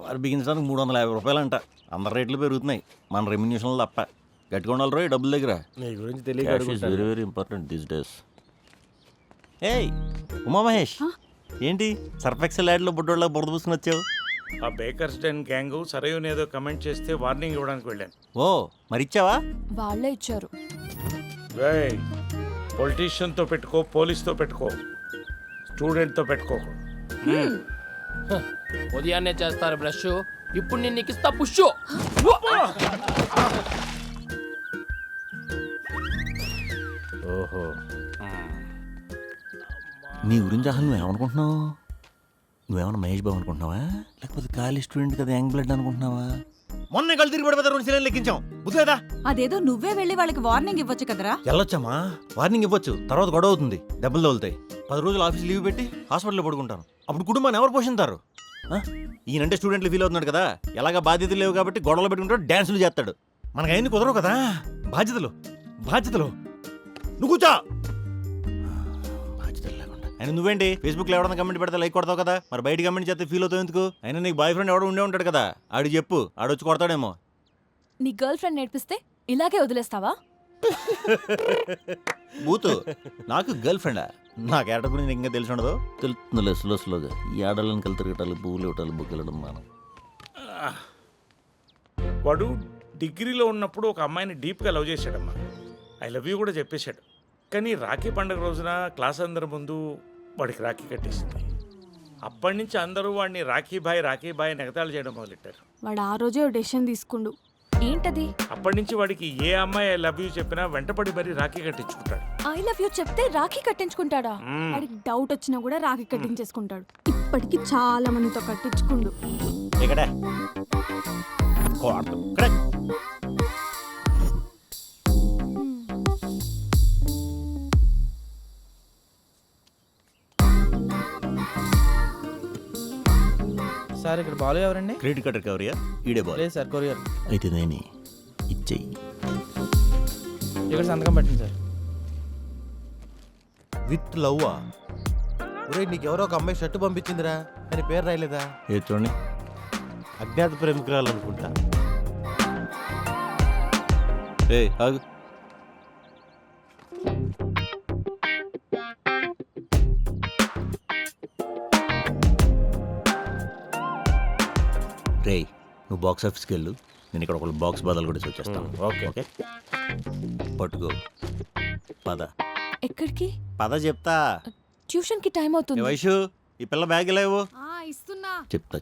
వారు బిగించడానికి 350 రూపాయలంట. అందరి రేట్లు పెరుగుతున్నాయి, మన రెమ్యూనేషన్లు తప్ప. గట్టిగా ఉండాలి రో డబ్బుల దగ్గర. నీ గురించి తెలియక very very important these days. ఏయ్ ఉమా మహేష్, ఏంటి సర్ఫెక్సెల్ యాడ్లో బుడ్డోళ్ళ బురద పూసుకుని వచ్చావు? ఆ బేకర్స్ డెన్ గ్యాంగ్ సరైన ఏదో కమెంట్ చేస్తే వార్నింగ్ ఇవ్వడానికి వెళ్ళాను. ఓ మరి ఇచ్చావా? వాళ్ళే ఇచ్చారు. పొలిటీషియన్తో పెట్టుకో, పోలీస్తో పెట్టుకో, స్టూడెంట్తో పెట్టుకోకు. ఉదయాన్నే చేస్తారు బ్రష్, ఇప్పుడు నేను నీకు ఇస్తా పుష్. ఓహో, నీ గురించి అసలు నువ్వేమనుకుంటున్నావు? నువ్వేమన్నా మహేష్ బాబు అనుకుంటున్నావా, లేకపోతే కాలేజ్ స్టూడెంట్ కదా యంగ్ బ్లడ్ అనుకుంటున్నావా? మొన్న కళ్ళు తిరిగి పడిపోతారు, 2 సిలిండర్లు లెక్కించాం. బుద్ధేదా? అదేదో నువ్వే వెళ్ళి వాళ్ళకి వార్నింగ్ ఇవ్వచ్చు కదరా. వెళ్ళొచ్చామా? వార్నింగ్ ఇవ్వచ్చు, తర్వాత గొడవ అవుతుంది, దెబ్బలు తగులుతాయి. 10 రోజులు ఆఫీస్ లీవ్ పెట్టి హాస్పిటల్లో పడుకుంటాను. అప్పుడు కుటుంబాన్ని ఎవరు పోషింటారు? ఈయనంటే స్టూడెంట్లు ఫీల్ అవుతున్నాడు కదా, ఎలాగ బాధ్యతలు లేవు కాబట్టి గొడవలు పెట్టుకుంటాడు, డ్యాన్సులు చేస్తాడు. మనకు అయింది కుదరవు కదా. బాధ్యతలు బాధ్యతలు నువ్వు కూర్చో. బాధ్యతలు లేకుండా అయినా నువ్వేంటి ఫేస్బుక్లో ఎవడన్నా కమెంట్ పెడితే లైక్ కొడతావు కదా, మరి బయట కమెంట్ చేస్తే ఫీల్ అవుతావు ఎందుకు? అయినా నీకు బాయ్ ఫ్రెండ్ ఎవడో ఉండే ఉంటాడు కదా, ఆడికి చెప్పు, ఆడొచ్చి కొడతాడేమో. నీ గర్ల్ ఫ్రెండ్ నేర్పిస్తే ఇలాగే వదిలేస్తావా? బూతు, నాకు గర్ల్ ఫ్రెండా? నా క్యారెక్టర్ గురించి ఇంకా తెలిసి ఉండదు. తెలుస్తుందిలే స్లోగా. ఈ ఆడలను కలిసి తిరగటాలు, పువ్వులు ఇవ్వటాలు, బుక్కెళ్ళడం మనం. వాడు డిగ్రీలో ఉన్నప్పుడు ఒక అమ్మాయిని డీప్గా లవ్ చేశాడమ్మా. ఐ లవ్ యూ కూడా చెప్పేశాడు. కానీ రాఖీ పండుగ రోజున క్లాస్ అందరి ముందు వాడికి రాఖీ కట్టేసింది. అప్పటి నుంచి అందరూ వాడిని రాఖీ బాయ్ నెగతాళు చేయడం మొదలెట్టారు. వాడు ఆ రోజే డెసిషన్ తీసుకుండు. ఏంటది? అప్పటి నుంచి వాడికి ఏ అమ్మాయి ఐ లవ్ యూ చెప్పినా వెంటపడి మరీ రాఖీ కట్టించుకుంటాడు. ఐ లవ్ యూ చెప్తే రాఖీ కట్టించుకుంటాడా? వాడికి డౌట్ వచ్చినా కూడా రాఖీ కట్టించేసుకుంటాడు. ఇప్పటికి చాలా మందితో కట్టించుకుండు. ఇక్కడ సార్ ఇక్కడ బాలు ఎవరండి? క్రెడిట్ కార్డ్ రికవరీయా? ఈడే బాల్. లేదు సార్, కొరియర్. అయితే నేనే ఇచ్చేయి. ఇక్కడ సంతకం పెట్టండి సార్. విత్ లవ్వా? ఒరే నీకెవరో ఒక అమ్మాయి షర్టు పంపించిందిరా, అని పేరు రాయలేదా? ఏ చూడండి, అజ్ఞాత ప్రేమికురాలు అనుకుంటా. ఏ ఆగు. రే నువ్వు బాక్స్ ఆఫీస్కి వెళ్ళు, నేను ఇక్కడ ఒక బాక్స్ బదులు కూడా వచ్చేస్తాను. ఓకే ఓకే పట్టుకో, పద. ఎక్కడికి? పద చెప్తా. ట్యూషన్ కి టైం అవుతుంది. వైషు, ఈ పిల్ల బ్యాగ్ ఇలా ఇవ్వు. ఇస్తున్నా. చెప్తా